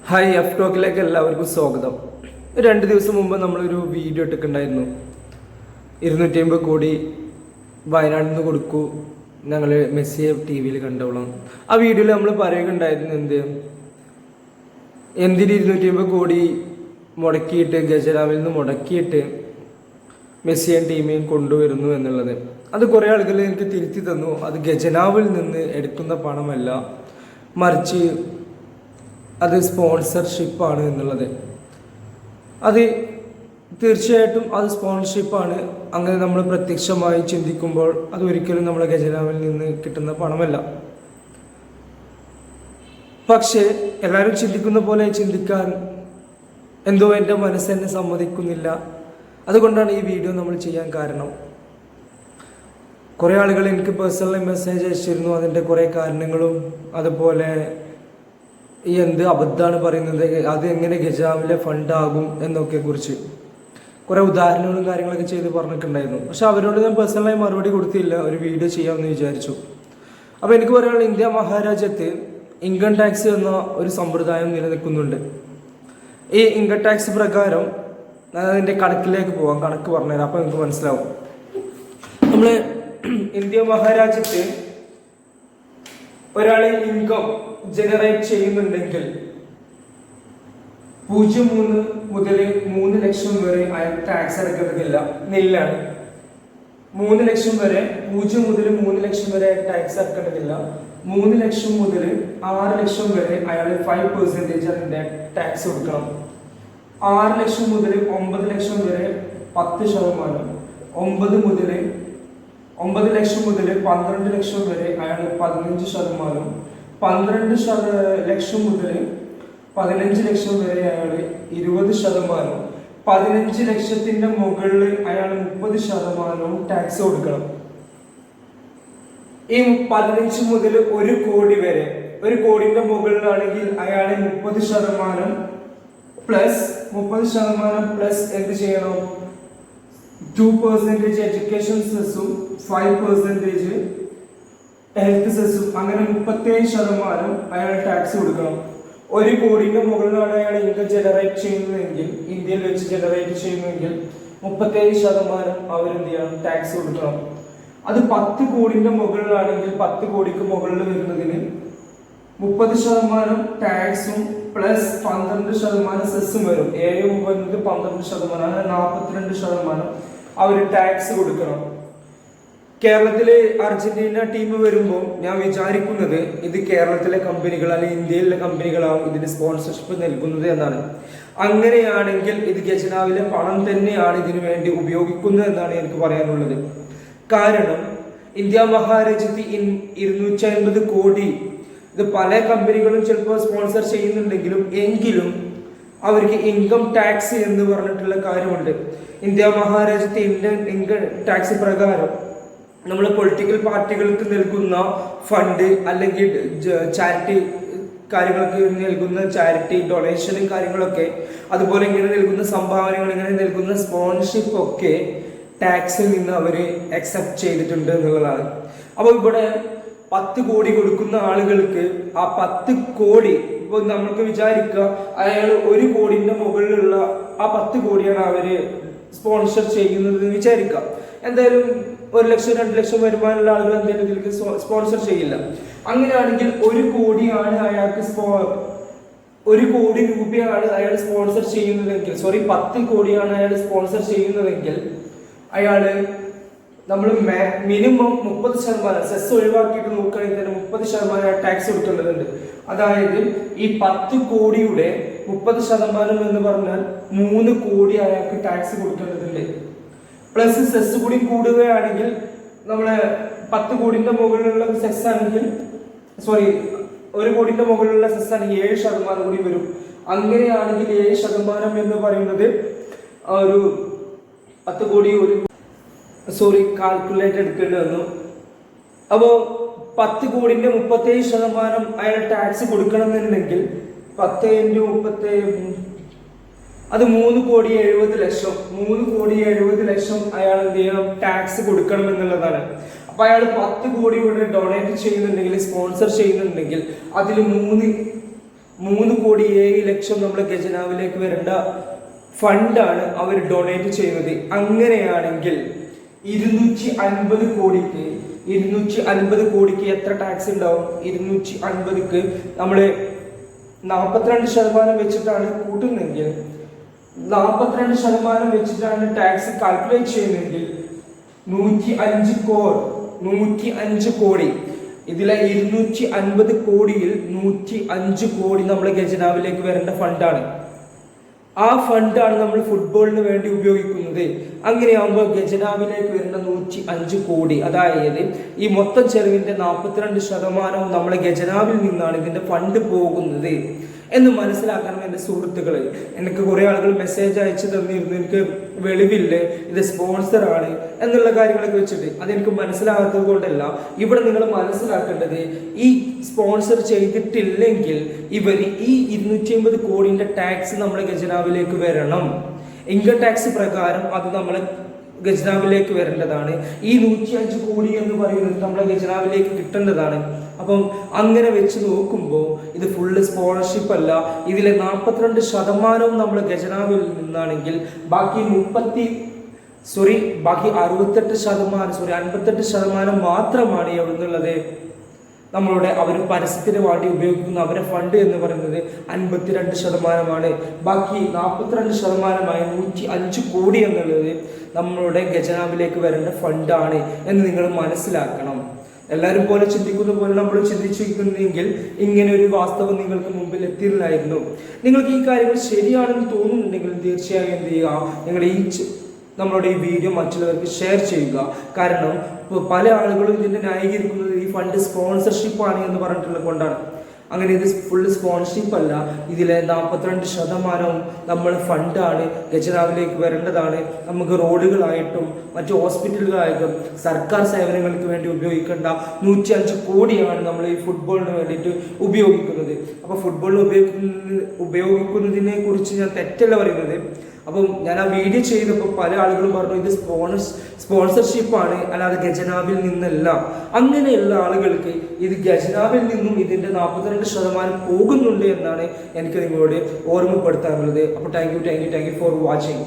Hi F ടോക്കിലേക്ക് എല്ലാവർക്കും സ്വാഗതം. 2 ദിവസം മുമ്പ് നമ്മളൊരു വീഡിയോ ഇട്ടിട്ടുണ്ടായിരുന്നു. 250 കോടി വയനാട്ടിൽ നിന്ന് കൊടുക്കൂ, ഞങ്ങൾ മെസ്സിയെ TV കണ്ടോളാം. ആ വീഡിയോയിൽ നമ്മൾ പറയുകയുണ്ടായിരുന്നു എന്തിന് 250 കോടി മുടക്കിയിട്ട് ഗജരാവിൽ നിന്ന് മുടക്കിയിട്ട് മെസ്സിയും ടീമിനെയും കൊണ്ടുവരുന്നു എന്നുള്ളത്. അത് കുറേ ആളുകൾ എനിക്ക് തിരുത്തി തന്നു. അത് ഖജനാവിൽ നിന്ന് എടുക്കുന്ന പണമല്ല, മറിച്ച് അത് സ്പോൺസർഷിപ്പാണ് എന്നുള്ളത്. അത് തീർച്ചയായിട്ടും അത് സ്പോൺസർഷിപ്പാണ്. അങ്ങനെ നമ്മൾ പ്രത്യക്ഷമായി ചിന്തിക്കുമ്പോൾ അത് ഒരിക്കലും നമ്മളെ ഖജനാവിൽ നിന്ന് കിട്ടുന്ന പണമല്ല. പക്ഷേ എല്ലാവരും ചിന്തിക്കുന്ന പോലെ ചിന്തിക്കാൻ എന്തോ എൻ്റെ മനസ്സെന്നെ സമ്മതിക്കുന്നില്ല. അതുകൊണ്ടാണ് ഈ വീഡിയോ നമ്മൾ ചെയ്യാൻ കാരണം. കുറേ ആളുകൾ എനിക്ക് പേഴ്സണലി മെസ്സേജ് അയച്ചിരുന്നു, അതിൻ്റെ കുറേ കാരണങ്ങളും അതുപോലെ ഈ എന്ത് അബദ്ധമാണ് പറയുന്നത്, അത് എങ്ങനെ ഖജനാവിലെ ഫണ്ടാകും എന്നൊക്കെ കുറിച്ച് കുറേ ഉദാഹരണങ്ങളും കാര്യങ്ങളൊക്കെ ചെയ്ത് പറഞ്ഞിട്ടുണ്ടായിരുന്നു. പക്ഷെ അവരോട് ഞാൻ പേഴ്സണലായി മറുപടി കൊടുത്തില്ല, ഒരു വീഡിയോ ചെയ്യാമെന്ന് വിചാരിച്ചു. അപ്പോൾ എനിക്ക് പറയാനുള്ള, ഇന്ത്യ മഹാരാജ്യത്ത് ഇൻകം ടാക്സ് എന്ന ഒരു സമ്പ്രദായം നിലനിൽക്കുന്നുണ്ട്. ഈ ഇൻകം ടാക്സ് പ്രകാരം അതിൻ്റെ കണക്കിലേക്ക് പോകാം, കണക്ക് പറഞ്ഞുതരാം, അപ്പോൾ എനിക്ക് മനസ്സിലാവും. നമ്മൾ ഇന്ത്യ മഹാരാജ്യത്ത് ഒരാളെ ഇൻകം ജനറേറ്റ് ചെയ്യുന്നുണ്ടെങ്കിൽ 0.3 മുതൽ 3 ലക്ഷം വരെ അയാൾ ടാക്സ് അടയ്ക്കുന്നില്ല, നില്ലാണ്. 3 ലക്ഷം വരെ 0 മുതൽ 3 ലക്ഷം വരെ ടാക്സ് അടക്കേണ്ടതില്ല. 3 ലക്ഷം മുതൽ 6 ലക്ഷം വരെ അയാൾ 5% അതിൻ്റെ ടാക്സ് കൊടുക്കണം. 6 ലക്ഷം മുതൽ 9 ലക്ഷം വരെ 10%. 9 ലക്ഷം മുതൽ 12 ലക്ഷം വരെ അയാൾ 15%. 12 ലക്ഷം മുതൽ 15 ലക്ഷം വരെ അയാൾ 20%. 15 ലക്ഷത്തിന്റെ മുകളിൽ അയാൾ 30% ടാക്സ് കൊടുക്കണം. ഈ 15 മുതൽ 1 കോടി വരെ, 1 കോടിന്റെ മുകളിലാണെങ്കിൽ അയാൾ 30% പ്ലസ് എന്ത് ചെയ്യണം? 2% എഡ്യൂക്കേഷൻ സെസ്സും 5% ഹെൽത്ത് സെസ്സും, അങ്ങനെ 37% അയാൾ ടാക്സ് കൊടുക്കണം. 1 കോടിന്റെ മുകളിലാണ് അയാൾ ഇൻകം ജനറേറ്റ് ചെയ്യുന്നതെങ്കിൽ, ഇന്ത്യയിൽ വെച്ച് ജനറേറ്റ് ചെയ്യുന്നതെങ്കിൽ 37% അവരെന്ത് ചെയ്യണം? ടാക്സ് കൊടുക്കണം. അത് 10 കോടിന്റെ മുകളിലാണെങ്കിൽ 10 കോടിക്ക് മുകളിൽ വരുന്നതിന് 30% ടാക്സും പ്ലസ് 12% സെസ്സും വരും. 7 മുതൽ 12%, അങ്ങനെ 42% അവർ ടാക്സ് കൊടുക്കണം. കേരളത്തിലെ അർജന്റീന ടീം വരുമ്പോൾ ഞാൻ വിചാരിക്കുന്നത് ഇത് കേരളത്തിലെ കമ്പനികൾ അല്ലെങ്കിൽ ഇന്ത്യയിലെ കമ്പനികളാവും ഇതിന് സ്പോൺസർഷിപ്പ് നൽകുന്നത് എന്നാണ്. അങ്ങനെയാണെങ്കിൽ ഇത് ഖജനാവിലെ പണം തന്നെയാണ് ഇതിനു വേണ്ടി ഉപയോഗിക്കുന്നത് എന്നാണ് എനിക്ക് പറയാനുള്ളത്. കാരണം ഇന്ത്യ മഹാരാജ്യത്ത് 250 കോടി ഇത് പല കമ്പനികളും ചിലപ്പോൾ സ്പോൺസർ ചെയ്യുന്നുണ്ടെങ്കിലും എങ്കിലും അവർക്ക് ഇൻകം ടാക്സ് എന്ന് പറഞ്ഞിട്ടുള്ള കാര്യമുണ്ട്. ഇന്ത്യ മഹാരാജ്യത്തെ ഇൻകം ടാക്സ് പ്രകാരം നമ്മൾ പൊളിറ്റിക്കൽ പാർട്ടികൾക്ക് നൽകുന്ന ഫണ്ട് അല്ലെങ്കിൽ ചാരിറ്റി കാര്യങ്ങൾക്ക് നൽകുന്ന ചാരിറ്റി ഡൊണേഷനും കാര്യങ്ങളൊക്കെ, അതുപോലെ ഇങ്ങനെ നൽകുന്ന സംഭാവനകൾ, ഇങ്ങനെ നൽകുന്ന സ്പോൺസർഷിപ്പ് ഒക്കെ ടാക്സിൽ നിന്ന് അവർ അക്സെപ്റ്റ് ചെയ്തിട്ടുണ്ട് എന്നുള്ളതാണ്. അപ്പോൾ ഇവിടെ 10 കോടി കൊടുക്കുന്ന ആളുകൾക്ക് ആ 10 കോടി, ഇപ്പോൾ നമുക്ക് വിചാരിക്കുക അയാൾ 1 കോടിന്റെ മുകളിലുള്ള ആ 10 കോടിയാണ് അവര് സ്പോൺസർ ചെയ്യുന്നത് എന്ന് വിചാരിക്കാം. എന്തായാലും 1 ലക്ഷം 2 ലക്ഷം വരുമാനമുള്ള ആളുകൾ എന്തായാലും ഇതിലേക്ക് സ്പോൺസർ ചെയ്യില്ല. അങ്ങനെയാണെങ്കിൽ 1 കോടിയാണ് അയാൾക്ക് 1 കോടി രൂപയാണ് അയാൾ സ്പോൺസർ ചെയ്യുന്നതെങ്കിൽ, 10 കോടിയാണ് അയാൾ സ്പോൺസർ ചെയ്യുന്നതെങ്കിൽ അയാള് നമ്മൾ മിനിമം 30% സെസ് ഒഴിവാക്കിയിട്ട് നോക്കുകയാണെങ്കിൽ തന്നെ 30% ടാക്സ് കൊടുക്കേണ്ടതുണ്ട്. അതായത് ഈ 10 കോടിയുടെ 30% എന്ന് പറഞ്ഞാൽ 3 കോടി അയാൾക്ക് ടാക്സ് കൊടുക്കേണ്ടതുണ്ട്. പ്ലസ് സെസ് കൂടി കൂടുകയാണെങ്കിൽ നമ്മളെ 10 കോടിന്റെ മുകളിലുള്ള സെസ് ആണെങ്കിൽ 1 കോടിന്റെ മുകളിലുള്ള സെസ് ആണെങ്കിൽ 7% കൂടി വരും. അങ്ങനെയാണെങ്കിൽ 7% എന്ന് പറയുന്നത് ഒരു 10 കോടി കാൽക്കുലേറ്റ് എടുക്കേണ്ടി വന്നു. അപ്പോൾ 10 കോടിന്റെ 37% അയാൾ ടാക്സ് കൊടുക്കണമെന്നുണ്ടെങ്കിൽ 10 × 37 അത് 3,70,00,000 അയാൾ എന്ത് ചെയ്യണം? ടാക്സ് കൊടുക്കണം എന്നുള്ളതാണ്. അപ്പൊ അയാൾ 10 കോടി ഇവിടെ ഡൊണേറ്റ് ചെയ്യുന്നുണ്ടെങ്കിൽ, സ്പോൺസർ ചെയ്യുന്നുണ്ടെങ്കിൽ അതിൽ 3,07,00,000 നമ്മുടെ ഖജനാവിലേക്ക് വരേണ്ട ഫണ്ടാണ് അവർ ഡൊണേറ്റ് ചെയ്യുന്നത്. അങ്ങനെയാണെങ്കിൽ 250 കോടിക്ക് എത്ര ടാക്സ് ഉണ്ടാവും? 250ക്ക് നമ്മൾ 42% വെച്ചിട്ടാണ് കൂട്ടുന്നെങ്കിൽ, 42% വെച്ചിട്ടാണ് ടാക്സ് കാൽക്കുലേറ്റ് ചെയ്യുന്നതെങ്കിൽ 105 കോടി. ഇതിലെ 250 കോടിയിൽ 105 കോടി നമ്മുടെ ഖജനാവിലേക്ക് വരേണ്ട ഫണ്ടാണ്. ആ ഫണ്ടാണ് നമ്മൾ ഫുട്ബോളിന് വേണ്ടി ഉപയോഗിക്കുന്നത്. അങ്ങനെയാകുമ്പോൾ ഖജനാവിലേക്ക് വരുന്ന 105 കോടി, അതായത് ഈ മൊത്തം ചെലവിന്റെ 42% നമ്മളെ ഖജനാവിൽ നിന്നാണ് ഇതിന്റെ ഫണ്ട് പോകുന്നത് എന്ന് മനസ്സിലാക്കണം എൻ്റെ സുഹൃത്തുക്കളെ. എനിക്ക് കുറെ ആളുകൾ മെസ്സേജ് അയച്ചു തന്നിരുന്നു, എനിക്ക് വെളിവില്ല, ഇത് സ്പോൺസറാണ് എന്നുള്ള കാര്യങ്ങളൊക്കെ വെച്ചിട്ട്. അതെനിക്ക് മനസ്സിലാകാത്തത് കൊണ്ടല്ല. ഇവിടെ നിങ്ങൾ മനസ്സിലാക്കേണ്ടത്, ഈ സ്പോൺസർ ചെയ്തിട്ടില്ലെങ്കിൽ ഇവർ ഈ 250 കോടിന്റെ ടാക്സ് നമ്മുടെ ഖജനാവിലേക്ക് വരണം. ഇൻകം ടാക്സ് പ്രകാരം അത് നമ്മളെ ഖജനാവിലേക്ക് വരേണ്ടതാണ്. ഈ 105 കോടി എന്ന് പറയുന്നത് നമ്മളെ ഖജനാവിലേക്ക് കിട്ടേണ്ടതാണ്. അപ്പം അങ്ങനെ വെച്ച് നോക്കുമ്പോൾ ഇത് ഫുള്ള് സ്പോൺസർഷിപ്പ് അല്ല. ഇതിലെ 42% നമ്മുടെ ഖജനാവിൽ നിന്നാണെങ്കിൽ ബാക്കി 58% മാത്രമാണ് എവിടുന്നുള്ളത്? നമ്മളുടെ അവർ പരസ്യത്തിന് വേണ്ടി ഉപയോഗിക്കുന്ന അവരുടെ ഫണ്ട് എന്ന് പറയുന്നത് 52%. ബാക്കി 42%, 105 കോടി എന്നുള്ളത് നമ്മളുടെ ഖജനാവിലേക്ക് വരേണ്ട ഫണ്ടാണ് എന്ന് നിങ്ങൾ മനസ്സിലാക്കണം. എല്ലാവരും പോലെ ചിന്തിക്കുന്ന പോലെ നമ്മൾ ചിന്തിച്ചിരിക്കുന്നെങ്കിൽ ഇങ്ങനെ ഒരു വാസ്തവം നിങ്ങൾക്ക് മുമ്പിൽ എത്തിയില്ലായിരുന്നു. നിങ്ങൾക്ക് ഈ കാര്യങ്ങൾ ശരിയാണെന്ന് തോന്നുന്നുണ്ടെങ്കിൽ തീർച്ചയായും എന്ത് ചെയ്യുക, നിങ്ങൾ നമ്മളുടെ ഈ വീഡിയോ മറ്റുള്ളവർക്ക് ഷെയർ ചെയ്യുക. കാരണം പല ആളുകളും ഇതിനെ ന്യായീകരിക്കുന്നത് ഈ ഫണ്ട് സ്പോൺസർഷിപ്പ് ആണ് എന്ന് പറഞ്ഞിട്ടുള്ളത് കൊണ്ടാണ്. അങ്ങനെ ഇത് ഫുള്ള് സ്പോൺസർഷിപ്പ് അല്ല. ഇതിലെ 42% നമ്മൾ ഫണ്ടാണ്, ഖജനാവിലേക്ക് വരേണ്ടതാണ്. നമുക്ക് റോഡുകളായിട്ടും മറ്റു ഹോസ്പിറ്റലുകളായിട്ടും സർക്കാർ സേവനങ്ങൾക്ക് വേണ്ടി ഉപയോഗിക്കേണ്ട 105 കോടിയാണ് നമ്മൾ ഈ ഫുട്ബോളിന് വേണ്ടിയിട്ട് ഉപയോഗിക്കുന്നത്. അപ്പോൾ ഫുട്ബോളിന് ഉപയോഗിക്കുന്നതിനെ കുറിച്ച് ഞാൻ തെറ്റല്ല പറയുന്നത്. അപ്പം ഞാൻ ആ വീഡിയോ ചെയ്തപ്പോൾ പല ആളുകളും പറഞ്ഞു ഇത് സ്പോൺസർഷിപ്പാണ്, അല്ലാതെ ഖജനാവിൽ നിന്നല്ല. അങ്ങനെയുള്ള ആളുകൾക്ക് ഇത് ഖജനാവിൽ നിന്നും ഇതിൻ്റെ 42% പോകുന്നുണ്ട് എന്നാണ് എനിക്ക് നിങ്ങളോട് ഓർമ്മപ്പെടുത്താറുള്ളത്. അപ്പോൾ താങ്ക് യു ഫോർ വാച്ചിങ്.